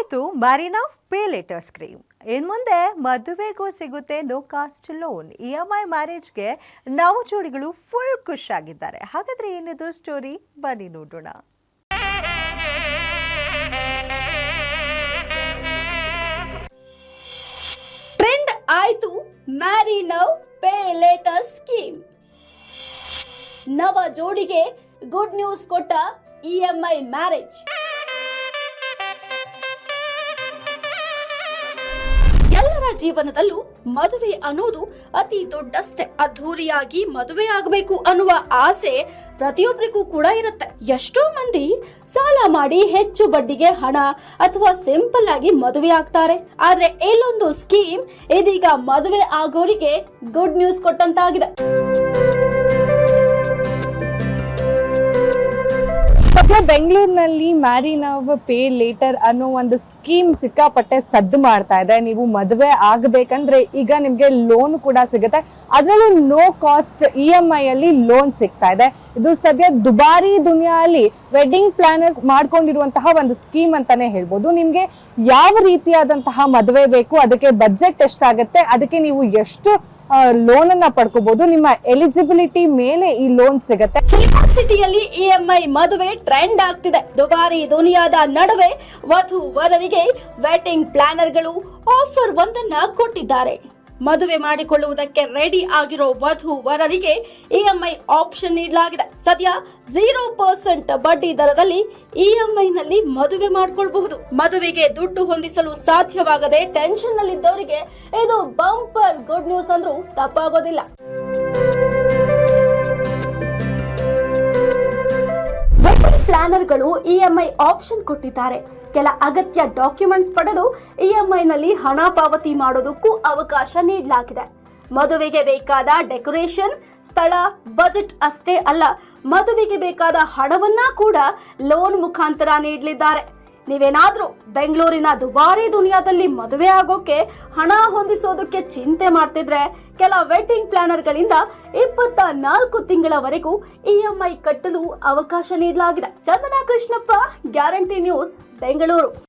ಆಯ್ತು ಮ್ಯಾರಿನಾ pay litre scheme. ಇನ್ನು ಮುಂದೆ ಮದುವೆಗೂ ಸಿಗುತ್ತೆ ನೋ ಕಾಸ್ಟ್ ಲೋನ್. EMI ಮ್ಯಾರೇಜ್ಗೆ ನವ ಜೋಡಿಗಳು ಫುಲ್ ಖುಷಿಯಾಗಿದ್ದಾರೆ. ಹಾಗಾದ್ರೆ ಏನಿದು ಸ್ಟೋರಿ, ಬನ್ನಿ ನೋಡೋಣ. ಟ್ರೆಂಡ್ ಆಯ್ತು ಮ್ಯಾರಿನಾ ಪೇ ಲೇಟರ್ ಸ್ಕೀಮ್. ನವ ಜೋಡಿಗೆ ಗುಡ್ ನ್ಯೂಸ್ ಕೊಟ್ಟ EMI ಮ್ಯಾರೇಜ್. ಎಲ್ಲರ ಜೀವನದಲ್ಲೂ ಮದುವೆ ಅನ್ನೋದು ಅತಿ ದೊಡ್ಡ ಅದ್ಧೂರಿಯಾಗಿ ಮದುವೆ ಆಗಬೇಕು ಅನ್ನುವ ಆಸೆ ಪ್ರತಿಯೊಬ್ಬರಿಗೂ ಕೂಡ ಇರುತ್ತೆ. ಎಷ್ಟೋ ಮಂದಿ ಸಾಲ ಮಾಡಿ ಹೆಚ್ಚು ಬಡ್ಡಿಗೆ ಹಣ ಅಥವಾ ಸಿಂಪಲ್ ಆಗಿ ಮದುವೆ ಆಗ್ತಾರೆ. ಆದ್ರೆ ಇಲ್ಲೊಂದು ಸ್ಕೀಮ್ ಇದೀಗ ಮದುವೆ ಆಗೋರಿಗೆ ಗುಡ್ ನ್ಯೂಸ್ ಕೊಟ್ಟಂತಾಗಿದೆ. ಬೆಂಗಳೂರಿನಲ್ಲಿ ಮ್ಯಾರಿನಾ ಪೇ ಲೇಟರ್ ಅನ್ನೋ ಒಂದು ಸ್ಕೀಮ್ ಸಿಕ್ಕಾಪಟ್ಟೆ ಸದ್ದು ಮಾಡ್ತಾ ಇದೆ. ನೀವು ಮದುವೆ ಆಗಬೇಕಂದ್ರೆ ಈಗ ನಿಮ್ಗೆ ಲೋನ್ ಕೂಡ ಸಿಗುತ್ತೆ, ಅದರಲ್ಲೂ ನೋ ಕಾಸ್ಟ್ EMI ಅಲ್ಲಿ ಲೋನ್ ಸಿಗ್ತಾ ಇದೆ. ಇದು ಸದ್ಯ ದುಬಾರಿ ದುನಿಯಾದಲ್ಲಿ ವೆಡ್ಡಿಂಗ್ ಪ್ಲಾನರ್ಸ್ ಮಾಡ್ಕೊಂಡಿರುವಂತಹ ಒಂದು ಸ್ಕೀಮ್ ಅಂತಾನೆ ಹೇಳ್ಬೋದು. ನಿಮ್ಗೆ ಯಾವ ರೀತಿಯಾದಂತಹ ಮದುವೆ ಬೇಕು, ಅದಕ್ಕೆ ಬಜೆಟ್ ಎಷ್ಟಾಗತ್ತೆ, ಅದಕ್ಕೆ ನೀವು ಎಷ್ಟು ಲೋನ್ ಅನ್ನ ಪಡ್ಕೋಬಹುದು, ನಿಮ್ಮ ಎಲಿಜಿಬಿಲಿಟಿ ಮೇಲೆ ಈ ಲೋನ್ ಸಿಗುತ್ತೆ. ಸಿಲಿಕಾನ್ ಸಿಟಿಯಲ್ಲಿ EMI ಮದುವೆ ಟ್ರೆಂಡ್ ಆಗ್ತಿದೆ. ದುಬಾರಿ ದುನಿಯಾದ ನಡುವೆ ವಧು ವರರಿಗೆ ವೆಡ್ಡಿಂಗ್ ಪ್ಲಾನರ್ಗಳು ಆಫರ್ ಒಂದನ್ನ ಕೊಟ್ಟಿದ್ದಾರೆ. ಮದುವೆ ಮಾಡಿಕೊಳ್ಳುವುದಕ್ಕೆ ರೆಡಿ ಆಗಿರೋ ವಧು ವರರಿಗೆ EMI ಆಪ್ಷನ್ ನೀಡಲಾಗಿದೆ. ಸದ್ಯ 0% ಬಡ್ಡಿ ದರದಲ್ಲಿ EMI ನಲ್ಲಿ ಮದುವೆ ಮಾಡಿಕೊಳ್ಳಬಹುದು. ಮದುವೆಗೆ ದುಡ್ಡು ಹೊಂದಿಸಲು ಸಾಧ್ಯವಾಗದೆ ಟೆನ್ಷನ್ ನಲ್ಲಿದ್ದವರಿಗೆ ಇದು ಬಂಪರ್ ಗುಡ್ ನ್ಯೂಸ್ ಅಂದ್ರೂ ತಪ್ಪಾಗೋದಿಲ್ಲ. ವೆಡ್ಡಿಂಗ್ ಪ್ಲಾನರ್ಗಳು EMI ಆಪ್ಷನ್ ಕೊಟ್ಟಿದ್ದಾರೆ. ಕೆಲ ಅಗತ್ಯ ಡಾಕ್ಯುಮೆಂಟ್ಸ್ ಪಡೆದು EMI ನಲ್ಲಿ ಹಣ ಪಾವತಿ ಮಾಡೋದಕ್ಕೂ ಅವಕಾಶ ನೀಡಲಾಗಿದೆ. ಮದುವೆಗೆ ಬೇಕಾದ ಡೆಕೋರೇಷನ್, ಸ್ಥಳ, ಬಜೆಟ್ ಅಷ್ಟೇ ಅಲ್ಲ, ಮದುವೆಗೆ ಬೇಕಾದ ಹಣವನ್ನ ಕೂಡ ಲೋನ್ ಮುಖಾಂತರ ನೀಡಲಿದ್ದಾರೆ. ನೀವೇನಾದ್ರೂ ಬೆಂಗಳೂರಿನ ದುಬಾರಿ ದುನಿಯಾದಲ್ಲಿ ಮದುವೆ ಆಗೋಕೆ ಹಣ ಹೊಂದಿಸೋದಕ್ಕೆ ಚಿಂತೆ ಮಾಡ್ತಿದ್ರೆ ಕೆಲ ವೆಡ್ಡಿಂಗ್ ಪ್ಲಾನರ್ಗಳಿಂದ 24 ತಿಂಗಳವರೆಗೂ EMI ಕಟ್ಟಲು ಅವಕಾಶ ನೀಡಲಾಗಿದೆ. Chandana Krishnappa, guarantee news, Bengaluru.